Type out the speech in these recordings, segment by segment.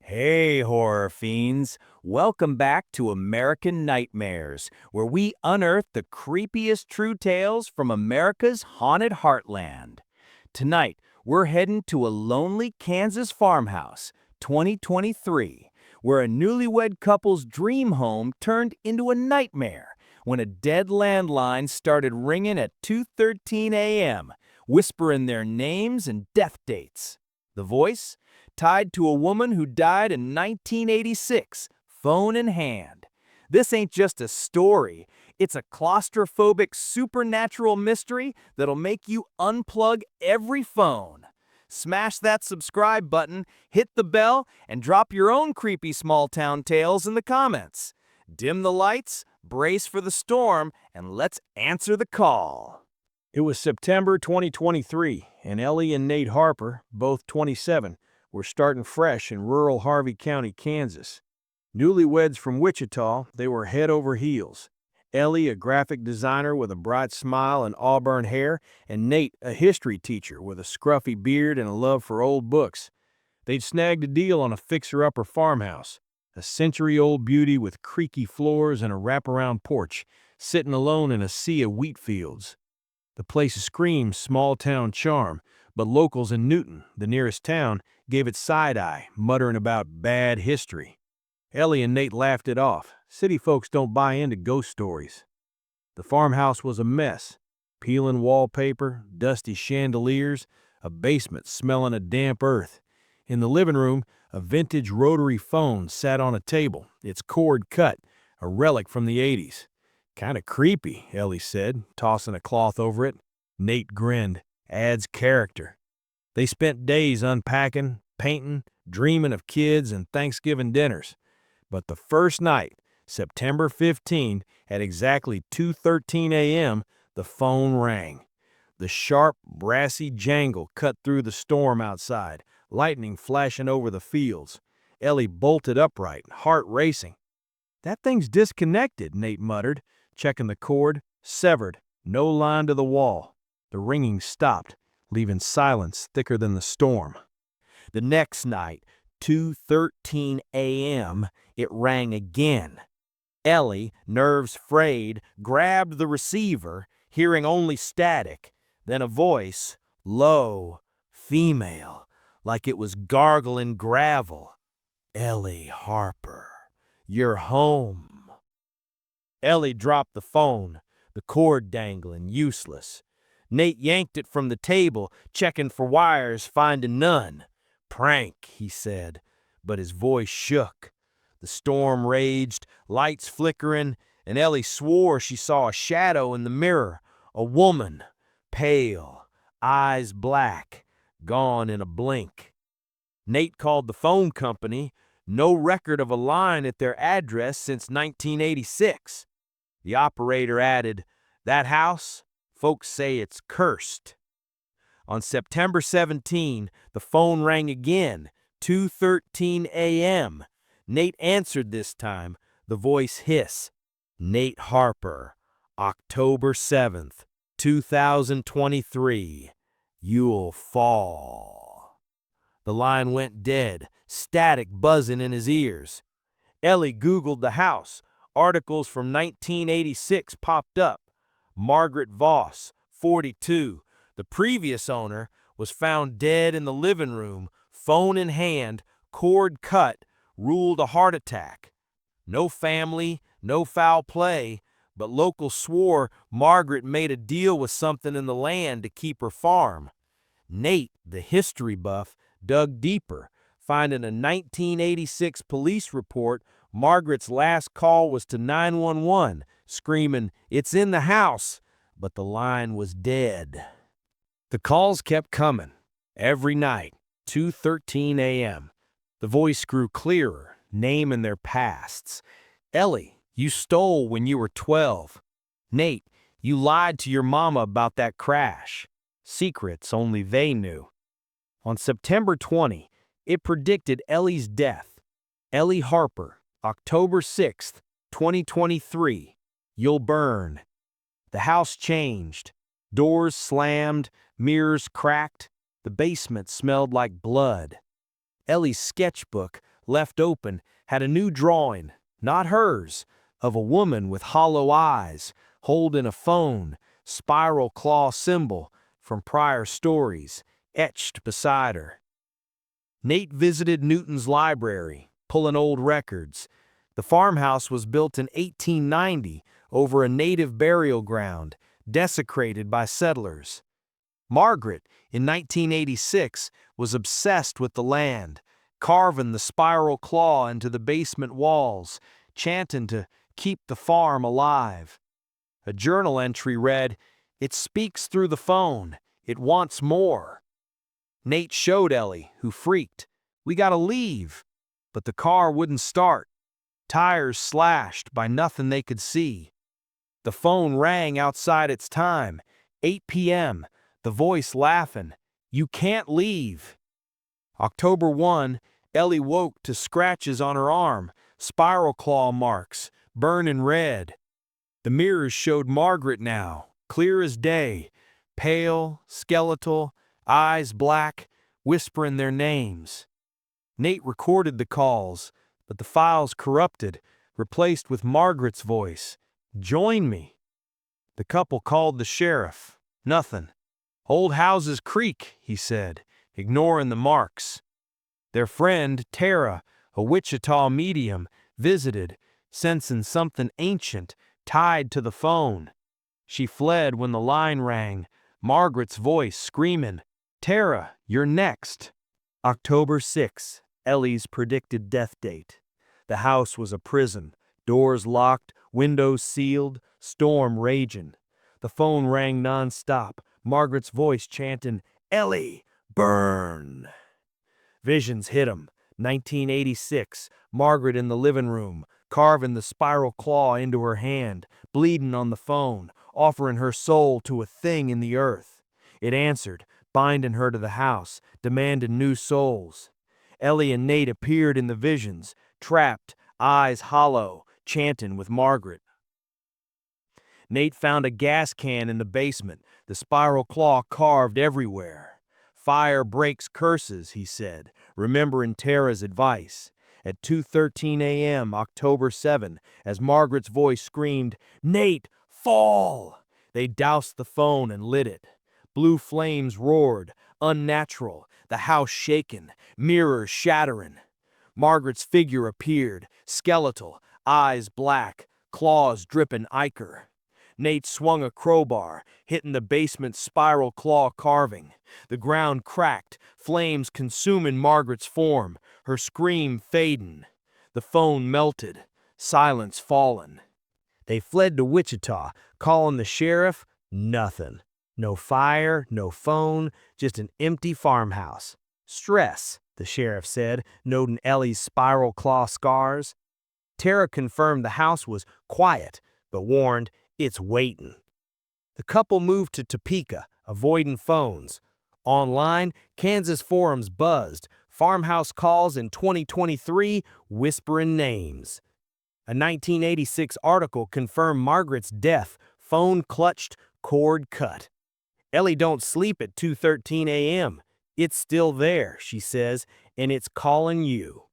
Hey, horror fiends. Welcome back to American Nightmares, where we unearth the creepiest true tales from America's haunted heartland. Tonight, we're heading to a lonely Kansas farmhouse, 2023, where a newlywed couple's dream home turned into a nightmare when a dead landline started ringing at 2:13 a.m., whispering their names and death dates. The voice? Tied to a woman who died in 1986, phone in hand. This ain't just a story, it's a claustrophobic supernatural mystery that'll make you unplug every phone. Smash that subscribe button, hit the bell, and drop your own creepy small town tales in the comments. Dim the lights, brace for the storm, and let's answer the call. It was September 2023, and Ellie and Nate Harper, both 27, were starting fresh in rural Harvey County, Kansas. Newlyweds from Wichita, they were head over heels. Ellie, a graphic designer with a bright smile and auburn hair, and Nate, a history teacher with a scruffy beard and a love for old books. They'd snagged a deal on a fixer-upper farmhouse, a century-old beauty with creaky floors and a wraparound porch, sitting alone in a sea of wheat fields. The place screamed small-town charm, but locals in Newton, the nearest town, gave it side-eye, muttering about bad history. Ellie and Nate laughed it off. City folks don't buy into ghost stories. The farmhouse was a mess. Peeling wallpaper, dusty chandeliers, a basement smelling of damp earth. In the living room, a vintage rotary phone sat on a table, its cord cut, a relic from the 80s. "Kinda creepy," Ellie said, tossing a cloth over it. Nate grinned. "Adds character." They spent days unpacking, painting, dreaming of kids and Thanksgiving dinners. But the first night, September 15, at exactly 2:13 a.m., the phone rang. The sharp, brassy jangle cut through the storm outside, lightning flashing over the fields. Ellie bolted upright, heart racing. "That thing's disconnected," Nate muttered, checking the cord. Severed, no line to the wall. The ringing stopped, leaving silence thicker than the storm. The next night, 2:13 a.m., it rang again. Ellie, nerves frayed, grabbed the receiver, hearing only static, then a voice, low, female, like it was gargling gravel. "Ellie Harper, you're home." Ellie dropped the phone, the cord dangling, useless. Nate yanked it from the table, checking for wires, finding none. "Prank," he said, but his voice shook. The storm raged, lights flickering, and Ellie swore she saw a shadow in the mirror, a woman, pale, eyes black, gone in a blink. Nate called the phone company, no record of a line at their address since 1986. The operator added, "That house? Folks say it's cursed." On September 17, the phone rang again, 2:13 a.m. Nate answered this time, the voice hiss. "Nate Harper, October 7th, 2023. You'll fall." The line went dead, static buzzing in his ears. Ellie Googled the house. Articles from 1986 popped up. Margaret Voss, 42, the previous owner, was found dead in the living room, phone in hand, cord cut, ruled a heart attack. No family, no foul play, but locals swore Margaret made a deal with something in the land to keep her farm. Nate, the history buff, dug deeper, finding a 1986 police report. Margaret's last call was to 911, screaming, "It's in the house," but the line was dead. The calls kept coming. Every night, 2:13 a.m. The voice grew clearer, naming their pasts. "Ellie, you stole when you were 12. Nate, you lied to your mama about that crash." Secrets only they knew. On September 20, it predicted Ellie's death. "Ellie Harper, October 6th, 2023. You'll burn." The house changed. Doors slammed, mirrors cracked. The basement smelled like blood. Ellie's sketchbook, left open, had a new drawing, not hers, of a woman with hollow eyes, holding a phone, spiral claw symbol from prior stories, etched beside her. Nate visited Newton's library, pulling old records. The farmhouse was built in 1890 over a native burial ground, desecrated by settlers. Margaret, in 1986, was obsessed with the land, carving the spiral claw into the basement walls, chanting to keep the farm alive. A journal entry read, "It speaks through the phone. It wants more." Nate showed Ellie, who freaked. "We gotta leave." But the car wouldn't start. Tires slashed by nothing they could see. The phone rang outside its time, 8 p.m., the voice laughing, "You can't leave." October 1, Ellie woke to scratches on her arm, spiral claw marks, burning red. The mirrors showed Margaret now, clear as day, pale, skeletal, eyes black, whispering their names. Nate recorded the calls, but the files corrupted, replaced with Margaret's voice. "Join me." The couple called the sheriff. Nothing. "Old houses creak," he said, ignoring the marks. Their friend, Tara, a Wichita medium, visited, sensing something ancient tied to the phone. She fled when the line rang, Margaret's voice screaming, "Tara, you're next." October 6, Ellie's predicted death date. The house was a prison, doors locked, windows sealed, storm raging. The phone rang nonstop, Margaret's voice chanting, "Ellie, burn." Visions hit him. 1986, Margaret in the living room, carving the spiral claw into her hand, bleeding on the phone, offering her soul to a thing in the earth. It answered, binding her to the house, demanding new souls. Ellie and Nate appeared in the visions, trapped, eyes hollow, chanting with Margaret. Nate found a gas can in the basement, the spiral claw carved everywhere. "Fire breaks curses," he said, remembering Tara's advice. At 2:13 a.m., October 7, as Margaret's voice screamed, "Nate, fall!" They doused the phone and lit it. Blue flames roared, unnatural, the house shaken, mirrors shattering. Margaret's figure appeared, skeletal, eyes black, claws dripping ichor. Nate swung a crowbar, hitting the basement's spiral claw carving. The ground cracked, flames consuming Margaret's form, her scream fading. The phone melted, silence fallen. They fled to Wichita, calling the sheriff. Nothing. No fire, no phone, just an empty farmhouse. "Stress," the sheriff said, noting Ellie's spiral claw scars. Tara confirmed the house was quiet, but warned, "It's waiting." The couple moved to Topeka, avoiding phones. Online, Kansas forums buzzed, farmhouse calls in 2023, whispering names. A 1986 article confirmed Margaret's death, phone clutched, cord cut. "Ellie don't sleep at 2:13 a.m. It's still there," she says, "and it's calling you."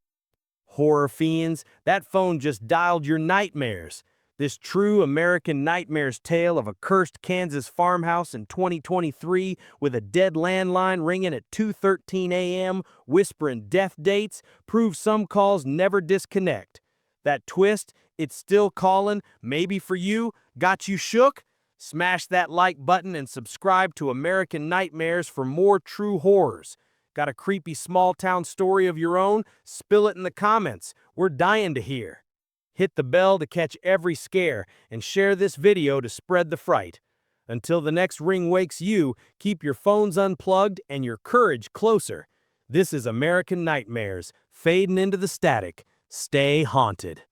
Horror fiends, that phone just dialed your nightmares. This true American nightmares tale of a cursed Kansas farmhouse in 2023 with a dead landline ringing at 2:13 a.m., whispering death dates, proves some calls never disconnect. That twist, "it's still calling, maybe for you," got you shook? Smash that like button and subscribe to American Nightmares for more true horrors. Got a creepy small-town story of your own? Spill it in the comments. We're dying to hear. Hit the bell to catch every scare and share this video to spread the fright. Until the next ring wakes you, keep your phones unplugged and your courage closer. This is American Nightmares, fading into the static. Stay haunted.